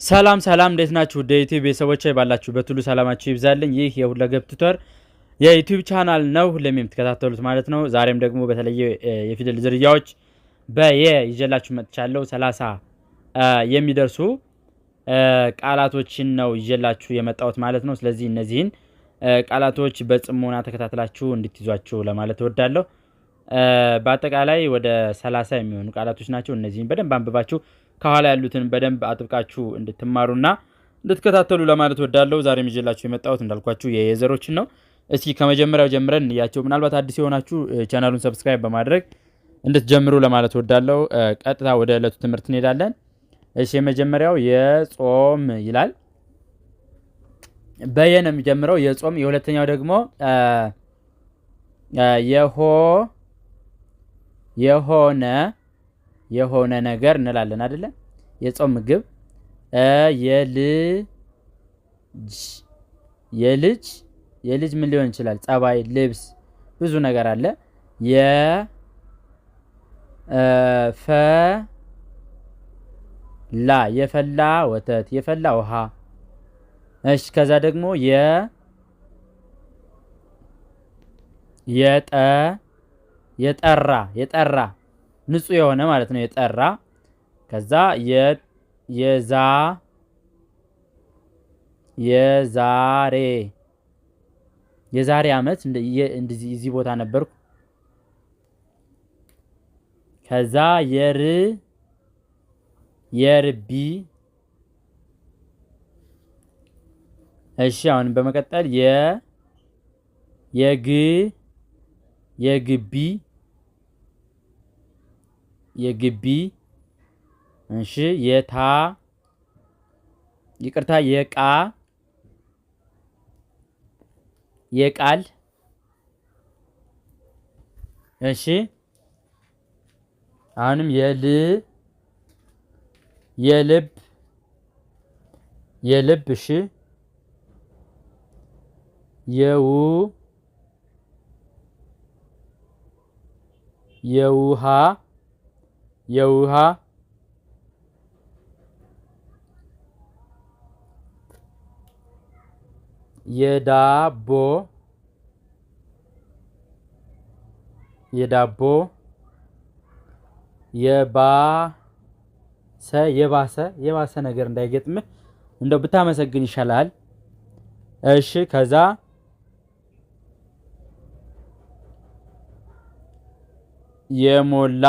ሰላም እንዴት ናችሁ? ወደ ዩቲዩብ ቤተሰቦቼ ባላችሁበት ሁሉ ሰላማችሁ ይብዛልኝ። ይህ የሁለገብ ቱተር የዩቲዩብ ቻናል ነው፣ ሁሌም የምትከታተሉት ማለት ነው። ዛሬም ደግሞ በተለየ የፊደል ዝርያዎች በየ ይዤላችሁ መጥቻለሁ። 30 የሚደርሱ ቃላቶችን ነው ይዤላችሁ የመጣሁት ማለት ነው። ስለዚህ እነዚህን ቃላቶች በጽሞና ተከታትላችሁ እንድትይዟቸው ለማለት እወዳለሁ። በአጠቃላይ ወደ 30 የሚሆኑ ቃላቶች ናቸው። እነዚህን በደንብ አንብባችሁ ከኋላ ያሉትን በደንብ አጥብቃችሁ እንድትማሩና እንድትከታተሉ ለማለት እወዳለሁ። ዛሬ ይዤላችሁ የመጣሁት እንዳልኳችሁ የዘሮችን ነው። እስኪ ከመጀመሪያው ጀምረን እንያቸው። ምናልባት አዲስ የሆናችሁ ቻናሉን ሰብስክራይብ በማድረግ እንድትጀምሩ ለማለት እወዳለሁ። ቀጥታ ወደ ዕለቱ ትምህርት እንሄዳለን። እሺ፣ የመጀመሪያው የጾም ይላል። በየ ነው የሚጀምረው የጾም። የሁለተኛው ደግሞ የሆነ ነገር እንላለን አይደለ? የጾም ምግብ። የልጅ ምን ሊሆን ይችላል? ጸባይ፣ ልብስ፣ ብዙ ነገር አለ። የፈላ ወተት፣ የፈላ ውሃ። እሺ፣ ከዛ ደግሞ የጠራ ንጹህ የሆነ ማለት ነው። የጠራ ከዛ የዛሬ አመት እንደዚህ እዚህ ቦታ ነበርኩ። ከዛ የርቢ። እሺ፣ አሁን በመቀጠል የግቢ። እሺ፣ የቃል። እሺ፣ አሁንም የልብ። እሺ፣ የውሃ። የዳቦ። የባሰ ነገር እንዳይገጥምህ እንደው ብታመሰግን ይሻላል። እሺ፣ ከዛ የሞላ።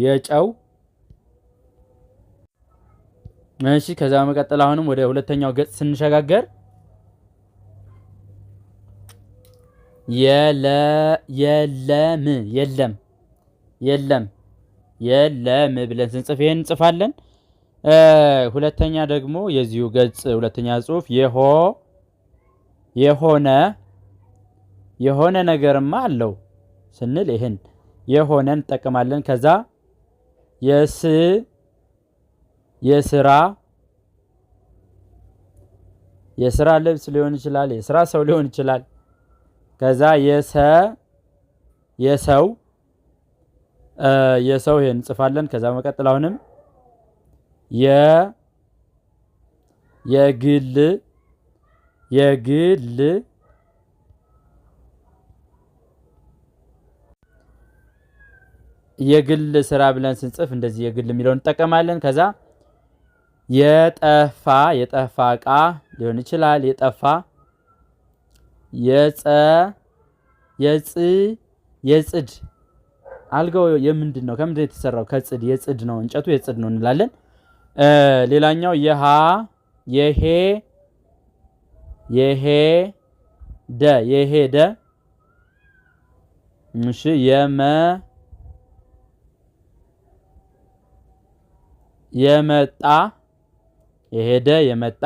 የጨው። እሺ፣ ከዛ በመቀጠል አሁንም ወደ ሁለተኛው ገጽ ስንሸጋገር የለም ብለን ስንጽፍ ይሄን እንጽፋለን። ሁለተኛ ደግሞ የዚሁ ገጽ ሁለተኛ ጽሑፍ የሆነ ነገርማ አለው ስንል ይሄን የሆነ እንጠቀማለን። ከዛ የስራ ልብስ ሊሆን ይችላል፣ የስራ ሰው ሊሆን ይችላል። ከዛ የሰው ይሄን እንጽፋለን። ከዛ መቀጠል አሁንም የግል ስራ ብለን ስንጽፍ እንደዚህ የግል የሚለውን እንጠቀማለን። ከዛ የጠፋ እቃ ሊሆን ይችላል። የጠፋ የጽድ አልጋው የምንድን ነው? ከምንድን ነው የተሰራው? ከጽድ የጽድ ነው፣ እንጨቱ የጽድ ነው እንላለን። ሌላኛው የሄደ። እሺ፣ የመጣ የሄደ የመጣ።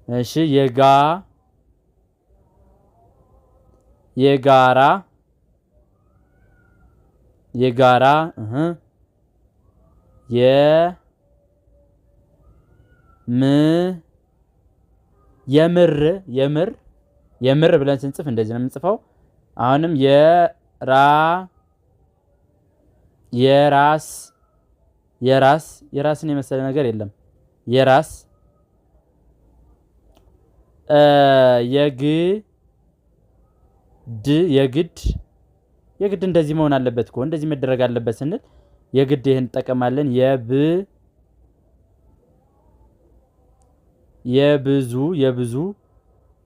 እሺ፣ የጋራ የምር የምር ብለን ስንጽፍ እንደዚህ ነው የምንጽፈው። አሁንም የራስን የመሰለ ነገር የለም። የራስ የግድ እንደዚህ መሆን አለበት እኮ እንደዚህ መደረግ አለበት ስንል የግድ ይሄን እንጠቀማለን።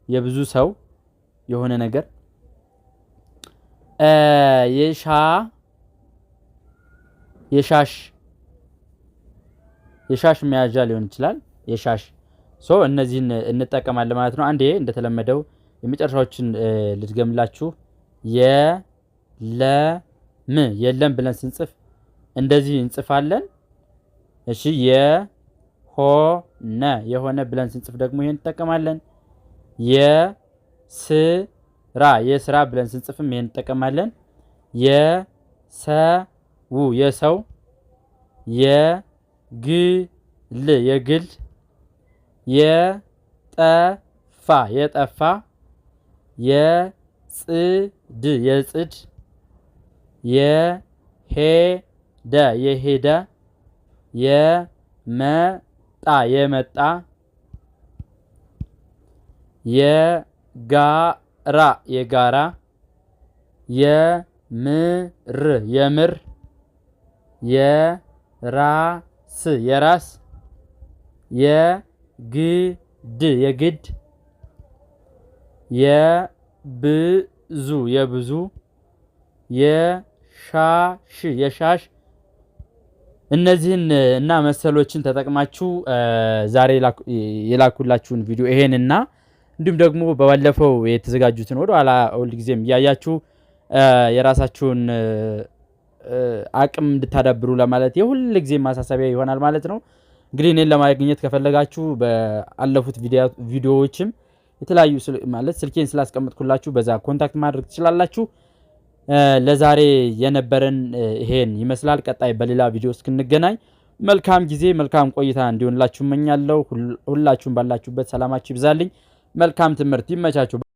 የብዙ ሰው የሆነ ነገር የሻሽ መያዣ ሊሆን ይችላል። የሻሽ እነዚህን እንጠቀማለን ማለት ነው። አንዴ እንደተለመደው የመጨረሻዎችን ልድገምላችሁ። የለም ብለን ስንጽፍ እንደዚህ እንጽፋለን። እሺ የሆነ ብለን ስንጽፍ ደግሞ ይሄን እንጠቀማለን። የስራ ብለን ስንጽፍም ይሄን እንጠቀማለን። የሰው የግል የጠፋ የጽድ የሄደ የመጣ የጋራ የምር የራስ የግድ የብዙ የሻሽ እነዚህን እና መሰሎችን ተጠቅማችሁ ዛሬ የላኩላችሁን ቪዲዮ ይሄንና እንዲሁም ደግሞ በባለፈው የተዘጋጁትን ወደ ኋላ ሁል ጊዜም ያያችሁ የራሳችሁን አቅም እንድታዳብሩ ለማለት የሁል ጊዜ ማሳሰቢያ ይሆናል ማለት ነው። እንግዲህ እኔን ለማግኘት ከፈለጋችሁ በአለፉት ቪዲዮዎችም የተለያዩ ማለት ስልኬን ስላስቀመጥኩላችሁ በዛ ኮንታክት ማድረግ ትችላላችሁ። ለዛሬ የነበረን ይሄን ይመስላል። ቀጣይ በሌላ ቪዲዮ እስክንገናኝ መልካም ጊዜ መልካም ቆይታ እንዲሆንላችሁ እመኛለሁ። ሁላችሁም ባላችሁበት ሰላማችሁ ይብዛልኝ። መልካም ትምህርት ይመቻችሁ።